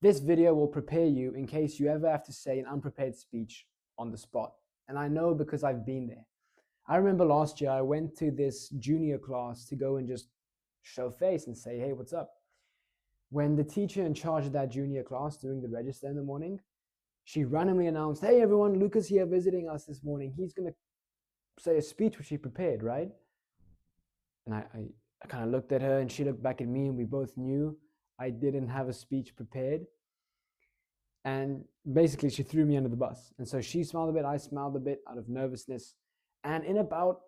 This video will prepare you in case you ever have to say an unprepared speech on the spot. And I know because I've been there. I remember last year I went to this junior class to go and just show face and say, hey, what's up? When the teacher in charge of that junior class doing the register in the morning, she randomly announced, hey everyone, Lucas here visiting us this morning. He's going to say a speech which he prepared, right? And I kind of looked at her and she looked back at me and we both knew I didn't have a speech prepared. And basically she threw me under the bus. And so she smiled a bit, I smiled a bit out of nervousness. And in about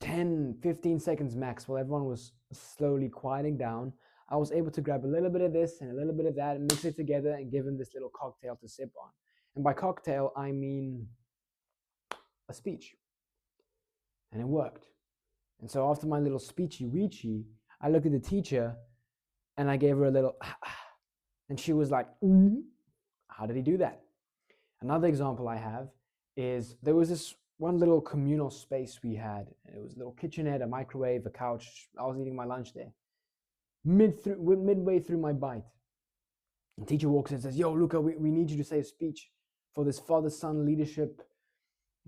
10, 15 seconds max, while everyone was slowly quieting down, I was able to grab a little bit of this and a little bit of that and mix it together and give him this little cocktail to sip on. And by cocktail, I mean a speech. And it worked. And so after my little speechy-weechy, I looked at the teacher and I gave her a little, and she was like, how did he do that? Another example I have is there was this one little communal space we had. It was a little kitchenette, a microwave, a couch. I was eating my lunch there. Midway through my bite, the teacher walks in and says, yo, Luca, we need you to say a speech for this father-son leadership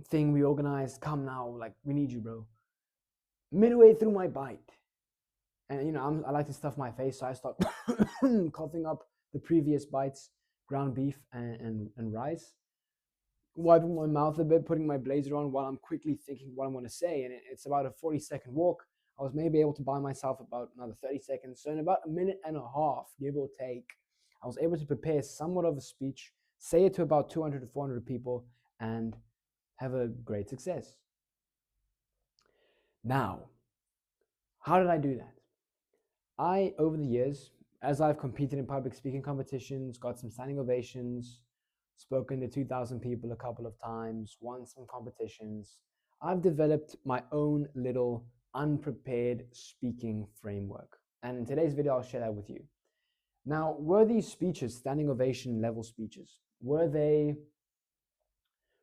thing we organized. Come now, like, we need you, bro. Midway through my bite. And, you know, I like to stuff my face, so I start coughing up the previous bites, ground beef and rice, wiping my mouth a bit, putting my blazer on while I'm quickly thinking what I'm going to say. And it's about a 40-second walk. I was maybe able to buy myself about another 30 seconds. So in about a minute and a half, give or take, I was able to prepare somewhat of a speech, say it to about 200 to 400 people, and have a great success. Now, how did I do that? Over the years, as I've competed in public speaking competitions, got some standing ovations, spoken to 2,000 people a couple of times, won some competitions, I've developed my own little unprepared speaking framework. And in today's video, I'll share that with you. Now, were these speeches standing ovation level speeches? Were they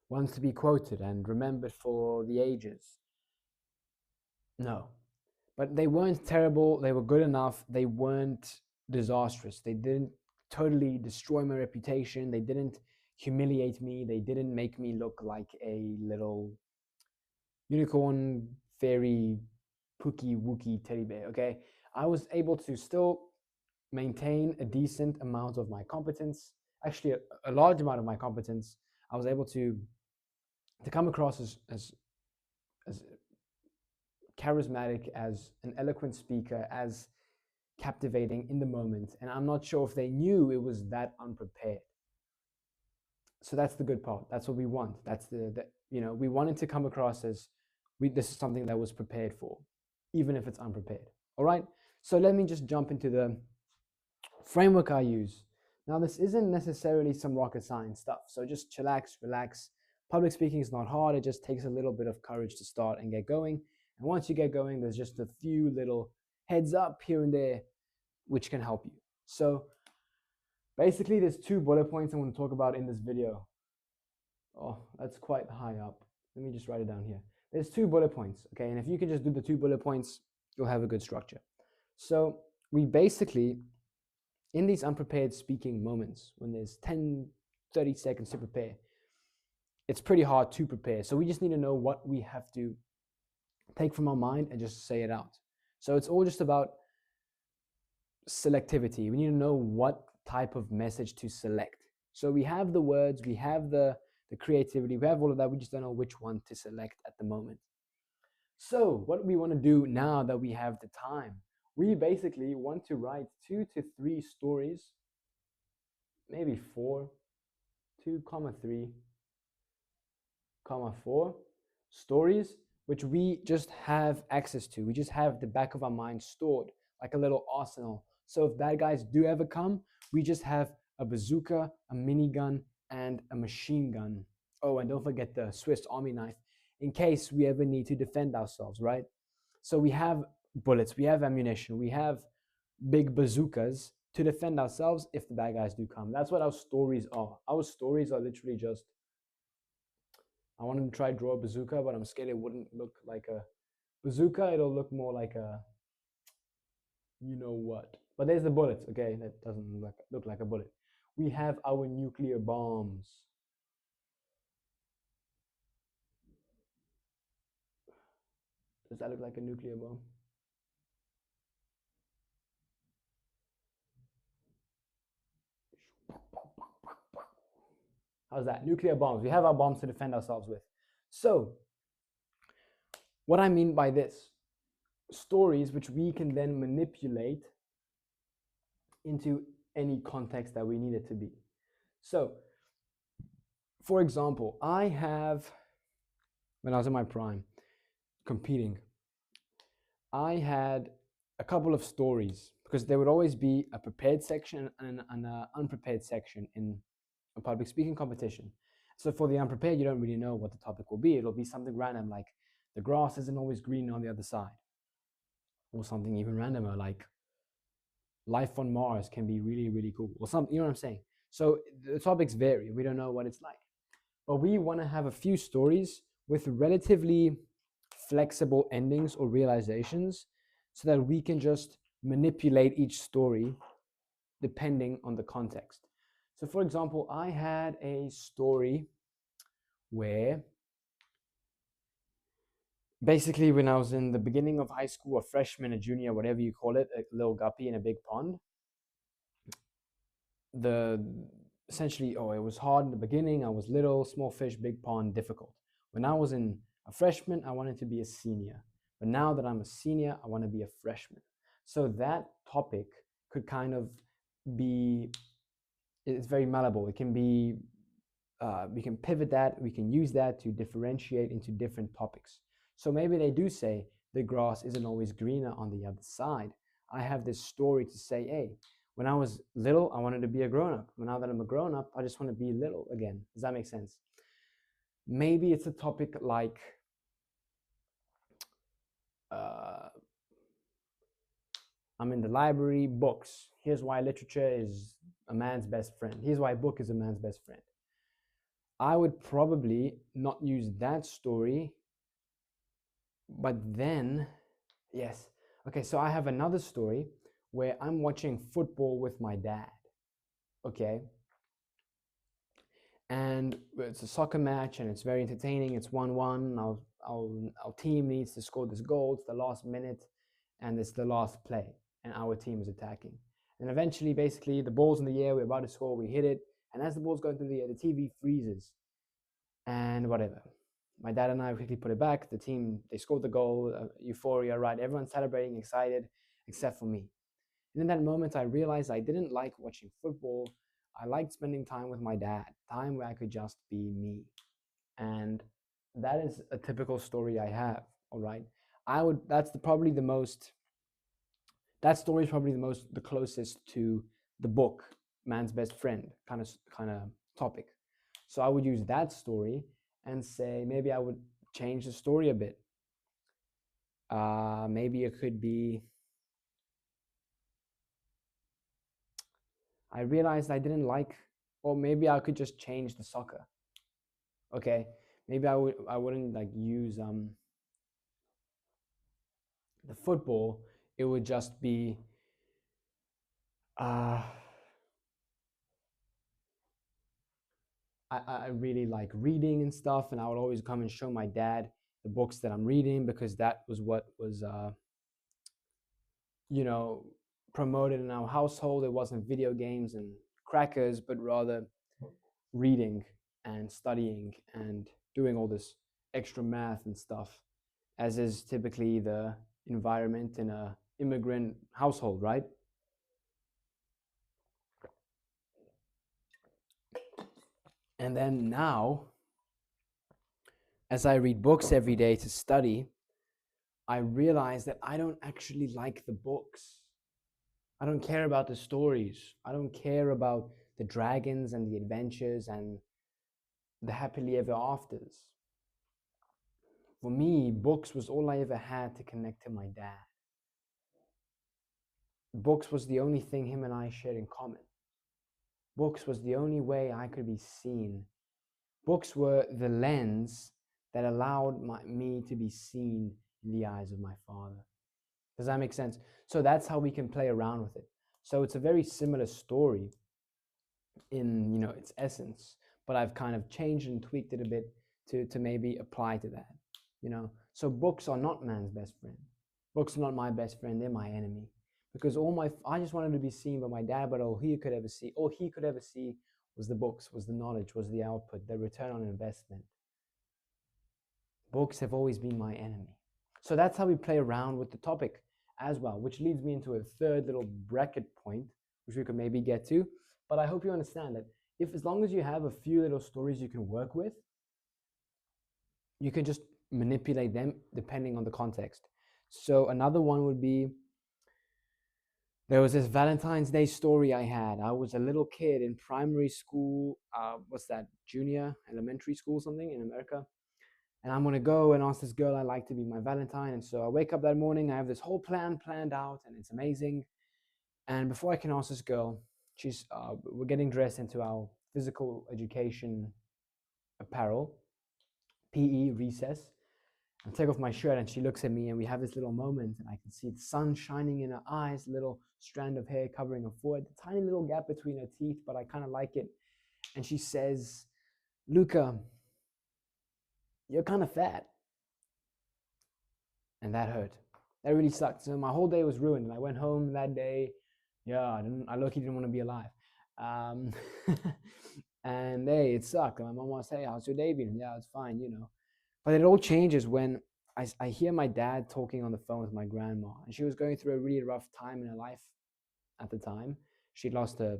ones to be quoted and remembered for the ages? No. But they weren't terrible. They were good enough. They weren't disastrous. They didn't totally destroy my reputation. They didn't humiliate me. They didn't make me look like a little unicorn, fairy, pookie, wookie teddy bear, okay? I was able to still maintain a decent amount of my competence, actually a large amount of my competence. I was able to come across as charismatic, as an eloquent speaker, as captivating in the moment. And I'm not sure if they knew it was that unprepared. So that's the good part. That's what we want. That's we wanted to come across as this is something that was prepared for, even if it's unprepared. All right. So let me just jump into the framework I use. Now, this isn't necessarily some rocket science stuff. So just chillax, relax. Public speaking is not hard. It just takes a little bit of courage to start and get going. And once you get going, there's just a few little heads up here and there which can help you. So basically, there's 2 bullet points I want to talk about in this video. Oh, that's quite high up. Let me just write it down here. There's 2 bullet points, okay? And if you can just do the 2 bullet points, you'll have a good structure. So we basically, in these unprepared speaking moments, when there's 10, 30 seconds to prepare, it's pretty hard to prepare. So we just need to know what we have to take from our mind and just say it out. So it's all just about selectivity. We need to know what type of message to select. So we have the words, we have the creativity, we have all of that. We just don't know which one to select at the moment. So what we want to do now that we have the time, we basically want to write 2 to 3 stories, maybe 4, 2, 3, 4 stories, which we just have access to. We just have the back of our mind stored like a little arsenal. So if bad guys do ever come, we just have a bazooka, a minigun, and a machine gun. Oh, and don't forget the Swiss Army knife in case we ever need to defend ourselves, right? So we have bullets, we have ammunition, we have big bazookas to defend ourselves if the bad guys do come. That's what our stories are. Our stories are literally just, I wanted to try draw a bazooka, but I'm scared it wouldn't look like a bazooka. It'll look more like a, you know what. But there's the bullets, okay? That doesn't look like a bullet. We have our nuclear bombs. Does that look like a nuclear bomb? How's that? Nuclear bombs. We have our bombs to defend ourselves with. So, what I mean by this, stories which we can then manipulate into any context that we need it to be. So, for example, when I was in my prime, competing, I had a couple of stories because there would always be a prepared section and an unprepared section in a public speaking competition. So for the unprepared, you don't really know what the topic will be. It'll be something random like the grass isn't always green on the other side, or something even randomer like life on Mars can be really, really cool, or something, you know what I'm saying? So the topics vary. We don't know what it's like. But we want to have a few stories with relatively flexible endings or realizations so that we can just manipulate each story depending on the context. So, for example, I had a story where basically when I was in the beginning of high school, a freshman, a junior, whatever you call it, a little guppy in a big pond, essentially, it was hard in the beginning. I was little, small fish, big pond, difficult. When I was a freshman, I wanted to be a senior. But now that I'm a senior, I want to be a freshman. So that topic could kind of it's very malleable. It can be, we can pivot that, we can use that to differentiate into different topics. So maybe they do say the grass isn't always greener on the other side. I have this story to say, hey, when I was little, I wanted to be a grown-up. Now that I'm a grown-up, I just want to be little again. Does that make sense? Maybe it's a topic like I'm in the library, books. Here's why literature is a man's best friend. Here's why a book is a man's best friend. I would probably not use that story, but then, yes. Okay, so I have another story where I'm watching football with my dad. Okay. And it's a soccer match and it's very entertaining. It's 1-1. Our team needs to score this goal. It's the last minute and it's the last play. And our team is attacking. And eventually, basically, the ball's in the air. We're about to score. We hit it. And as the ball's going through the air, the TV freezes. And whatever. My dad and I quickly put it back. The team, they scored the goal. Euphoria, right? Everyone's celebrating, excited, except for me. And in that moment, I realized I didn't like watching football. I liked spending time with my dad, time where I could just be me. And that is a typical story I have, all right? That story is probably the closest to the book, Man's Best Friend, kind of topic. So I would use that story and say, maybe I would change the story a bit. Maybe it could be, I realized I didn't like, or maybe I could just change the soccer. Okay, maybe I wouldn't like use the football. It would just be I really like reading and stuff, and I would always come and show my dad the books that I'm reading because that was what was promoted in our household. It wasn't video games and crackers, but rather reading and studying and doing all this extra math and stuff, as is typically the environment in a immigrant household, right? And then now, as I read books every day to study, I realize that I don't actually like the books. I don't care about the stories. I don't care about the dragons and the adventures and the happily ever afters. For me, books was all I ever had to connect to my dad. Books was the only thing him and I shared in common. Books was the only way I could be seen. Books were the lens that allowed me to be seen in the eyes of my father. Does that make sense? So that's how we can play around with it. So it's a very similar story in, its essence, but I've kind of changed and tweaked it a bit to maybe apply to that. So books are not man's best friend. Books are not my best friend, they're my enemy. Because I just wanted to be seen by my dad, but all he could ever see was the books, was the knowledge, was the output, the return on investment. Books have always been my enemy. So that's how we play around with the topic as well, which leads me into a third little bracket point, which we could maybe get to. But I hope you understand that if, as long as you have a few little stories you can work with, you can just manipulate them depending on the context. So another one would be, there was this Valentine's Day story I had. I was a little kid in primary school, what's that, junior elementary school, something in America. And I'm gonna go and ask this girl I like to be my Valentine. And so I wake up that morning, I have this whole plan planned out, and it's amazing. And before I can ask this girl, we're getting dressed into our physical education apparel, PE recess. I take off my shirt and she looks at me and we have this little moment and I can see the sun shining in her eyes, a little strand of hair covering her forehead, a tiny little gap between her teeth, but I kind of like it. And she says, "Luca, you're kind of fat." And that hurt. That really sucked. So my whole day was ruined. And I went home that day. Yeah, I low-key didn't want to be alive. Um, and hey, it sucked. My mom was saying, "How's your day been?" "Yeah, it's fine. But it all changes when I hear my dad talking on the phone with my grandma. And she was going through a really rough time in her life at the time. She'd lost her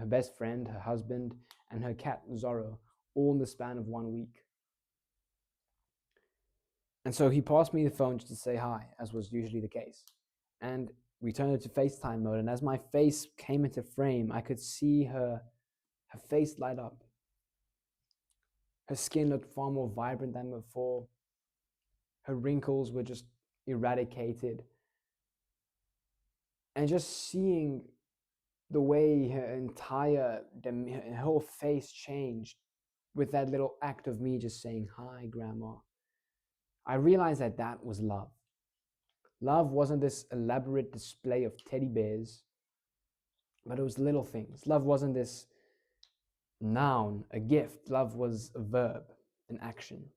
best friend, her husband, and her cat, Zorro, all in the span of 1 week. And so he passed me the phone just to say hi, as was usually the case. And we turned it to FaceTime mode. And as my face came into frame, I could see her face light up. Her skin looked far more vibrant than before. Her wrinkles were just eradicated. And just seeing the way her whole face changed with that little act of me just saying, "Hi, Grandma," I realized that that was love. Love wasn't this elaborate display of teddy bears, but it was little things. Love wasn't this noun, a gift. Love was a verb, an action.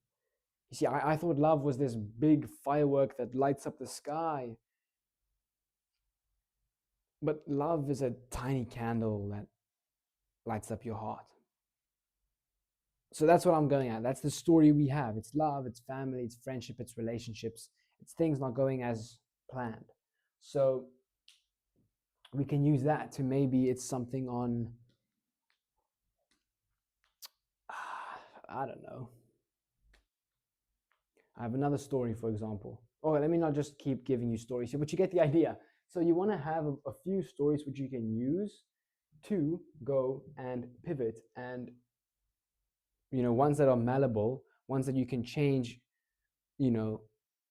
You see, I thought love was this big firework that lights up the sky. But love is a tiny candle that lights up your heart. So that's what I'm going at. That's the story we have. It's love, it's family, it's friendship, it's relationships. It's things not going as planned. So we can use that to, maybe it's something on, I don't know. I have another story, for example. Oh, let me not just keep giving you stories here, but you get the idea. So you want to have a few stories which you can use to go and pivot, and ones that are malleable, ones that you can change,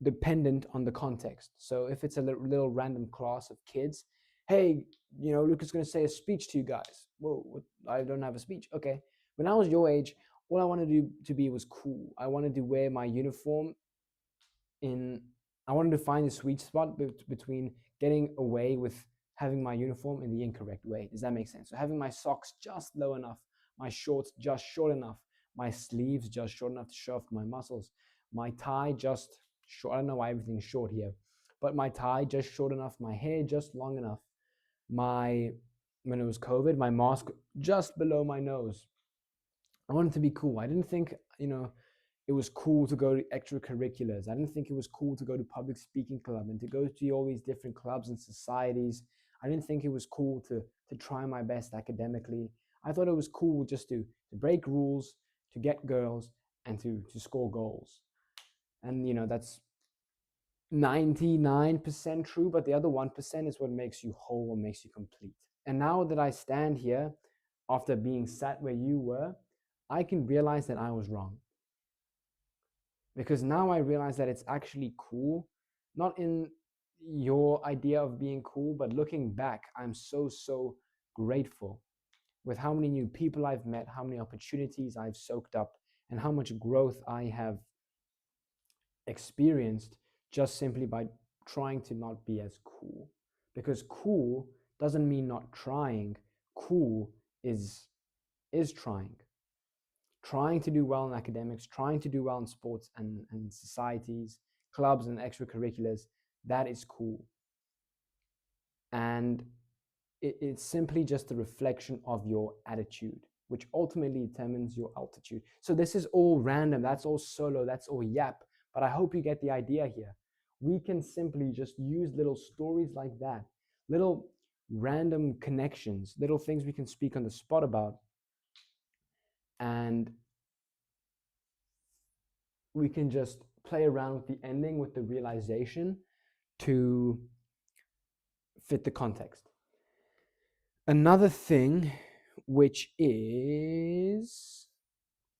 dependent on the context. So if it's a little random class of kids, hey, Luca's going to say a speech to you guys. Whoa, I don't have a speech. Okay. When I was your age, all I wanted to be was cool. I wanted to wear my uniform I wanted to find the sweet spot between getting away with having my uniform in the incorrect way. Does that make sense? So having my socks just low enough, my shorts just short enough, my sleeves just short enough to show off my muscles, my tie just short. I don't know why everything's short here, but my tie just short enough, my hair just long enough, when it was COVID, my mask just below my nose. I wanted to be cool. I didn't think, it was cool to go to extracurriculars. I didn't think it was cool to go to public speaking club and to go to all these different clubs and societies. I didn't think it was cool to try my best academically. I thought it was cool just to break rules, to get girls, and to score goals. And that's 99% true, but the other 1% is what makes you whole, what makes you complete. And now that I stand here after being sat where you were, I can realize that I was wrong. Because now I realize that it's actually cool, not in your idea of being cool, but looking back, I'm so grateful with how many new people I've met, how many opportunities I've soaked up, and how much growth I have experienced just simply by trying to not be as cool. Because cool doesn't mean not trying. Cool is trying to do well in academics, trying to do well in sports and societies, clubs and extracurriculars. That is cool. And it's simply just a reflection of your attitude, which ultimately determines your altitude. So this is all random, that's all solo, that's all yap, but I hope you get the idea here. We can simply just use little stories like that, little random connections, little things we can speak on the spot about, and we can just play around with the ending, with the realization to fit the context. Another thing, which is,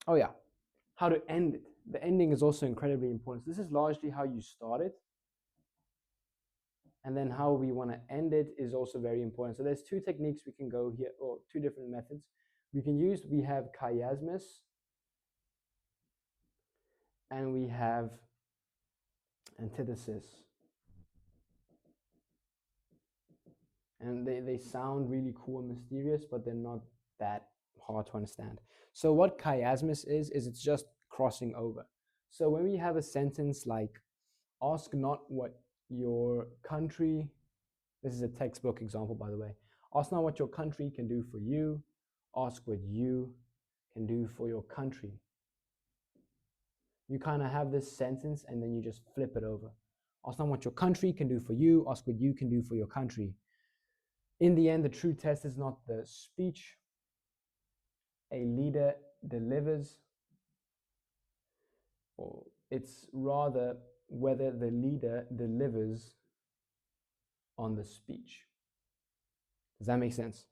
oh yeah, how to end it. The ending is also incredibly important. So this is largely how you start it. And then how we want to end it is also very important. So there's two techniques we can go here, or two different methods we can use. We have chiasmus and we have antithesis. And they sound really cool and mysterious, but they're not that hard to understand. So what chiasmus is it's just crossing over. So when we have a sentence like, ask not what your country, this is a textbook example, by the way, ask not what your country can do for you, ask what you can do for your country. You kind of have this sentence and then you just flip it over. Ask not what your country can do for you, ask what you can do for your country. In the end, the true test is not the speech a leader delivers, or it's rather whether the leader delivers on the speech. Does that make sense?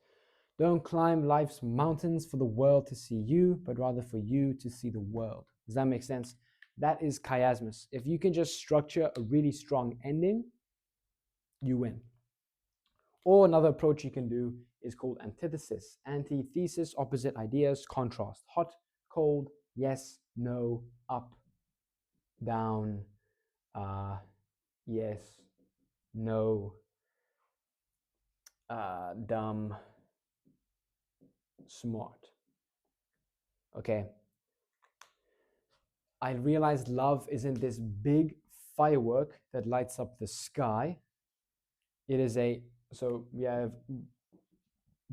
Don't climb life's mountains for the world to see you, but rather for you to see the world. Does that make sense? That is chiasmus. If you can just structure a really strong ending, you win. Or another approach you can do is called antithesis. Antithesis, opposite ideas, contrast. Hot, cold, yes, no, up, down, yes, no, dumb, smart. Okay. I realized love isn't this big firework that lights up the sky. It is so we have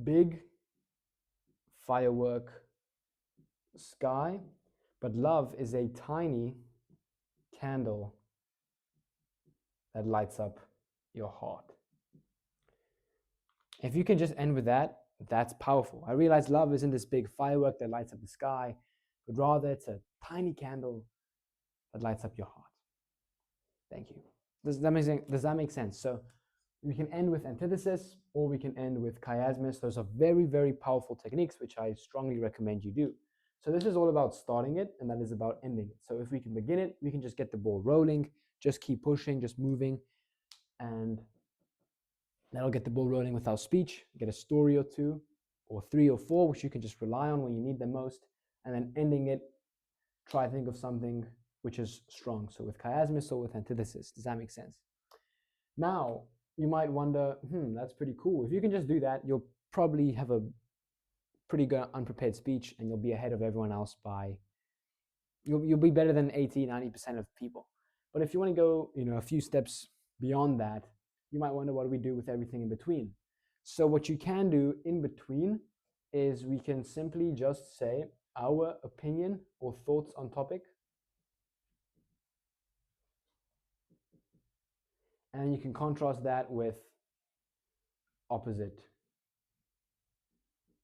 big firework sky, but love is a tiny candle that lights up your heart. If you can just end with that, that's powerful. I realize love isn't this big firework that lights up the sky, but rather it's a tiny candle that lights up your heart. Thank you. Does that make sense? So we can end with antithesis or we can end with chiasmus. Those are very, very powerful techniques, which I strongly recommend you do. So this is all about starting it, and that is about ending it. So if we can begin it, we can just get the ball rolling, just keep pushing, just moving, and that'll get the ball rolling with our speech, get a story or two, or 3 or 4, which you can just rely on when you need them most, and then ending it, try to think of something which is strong. So with chiasmus or with antithesis. Does that make sense? Now, you might wonder, that's pretty cool. If you can just do that, you'll probably have a pretty good unprepared speech and you'll be ahead of everyone else by, you'll be better than 80, 90% of people. But if you want to go, a few steps beyond that, you might wonder, what do we do with everything in between? So what you can do in between is we can simply just say our opinion or thoughts on topic. And you can contrast that with opposite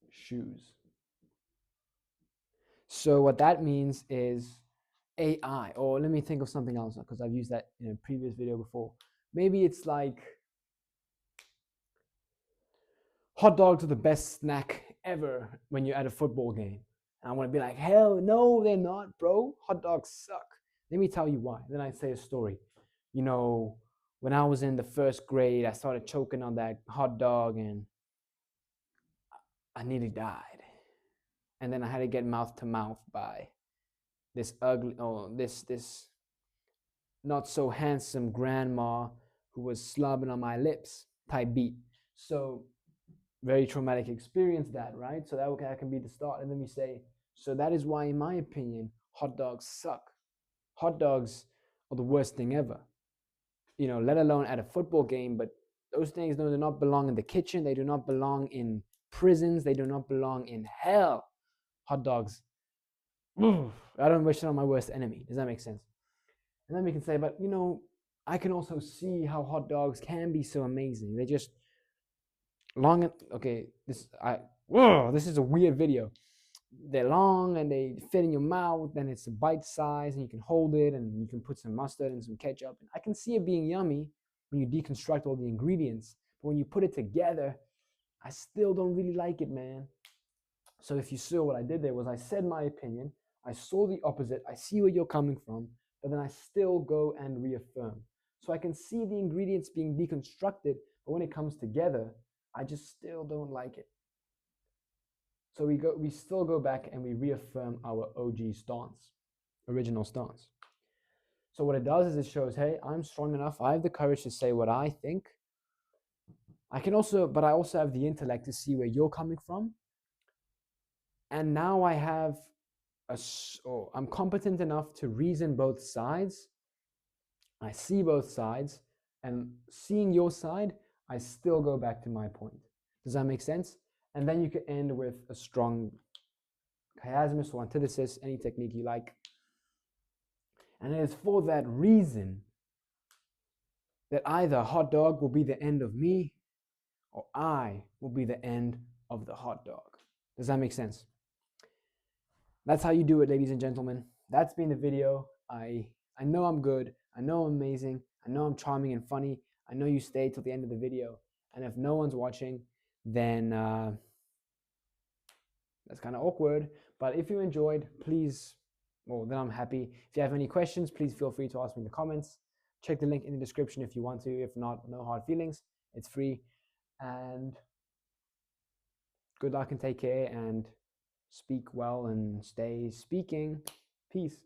shoes. So what that means is AI, or let me think of something else because I've used that in a previous video before. Maybe it's like hot dogs are the best snack ever when you're at a football game. And I want to be like, hell no, they're not, bro. Hot dogs suck. Let me tell you why. Then I say a story. When I was in the first grade, I started choking on that hot dog and I nearly died. And then I had to get mouth to mouth by this not so handsome grandma who was slobbing on my lips type beat. So very traumatic experience that, right? So that can be the start. And then we say, so that is why, in my opinion, hot dogs suck. Hot dogs are the worst thing ever, let alone at a football game. But those things do not belong in the kitchen. They do not belong in prisons. They do not belong in hell. Hot dogs. I don't wish it on my worst enemy. Does that make sense? And then we can say, but I can also see how hot dogs can be so amazing. They just long. Okay, this is a weird video. They're long and they fit in your mouth, and it's a bite size, and you can hold it, and you can put some mustard and some ketchup. And I can see it being yummy when you deconstruct all the ingredients, but when you put it together, I still don't really like it, man. So if you saw what I did there was I said my opinion, I saw the opposite, I see where you're coming from, but then I still go and reaffirm. So I can see the ingredients being deconstructed, but when it comes together, I just still don't like it. So we still go back and we reaffirm our OG stance, original stance. So what it does is it shows, hey, I'm strong enough. I have the courage to say what I think. But I also have the intellect to see where you're coming from. And now I'm competent enough to reason both sides. I see both sides, and seeing your side, I still go back to my point. Does that make sense? And then you can end with a strong chiasmus or antithesis, any technique you like. And it is for that reason that either hot dog will be the end of me, or I will be the end of the hot dog. Does that make sense? That's how you do it, ladies and gentlemen. That's been the video. I know I'm good. I know I'm amazing. I know I'm charming and funny. I know you stayed till the end of the video. And if no one's watching, then that's kind of awkward. But if you enjoyed, please, then I'm happy. If you have any questions, please feel free to ask me in the comments. Check the link in the description if you want to. If not, no hard feelings. It's free. And good luck and take care, and speak well and stay speaking. Peace.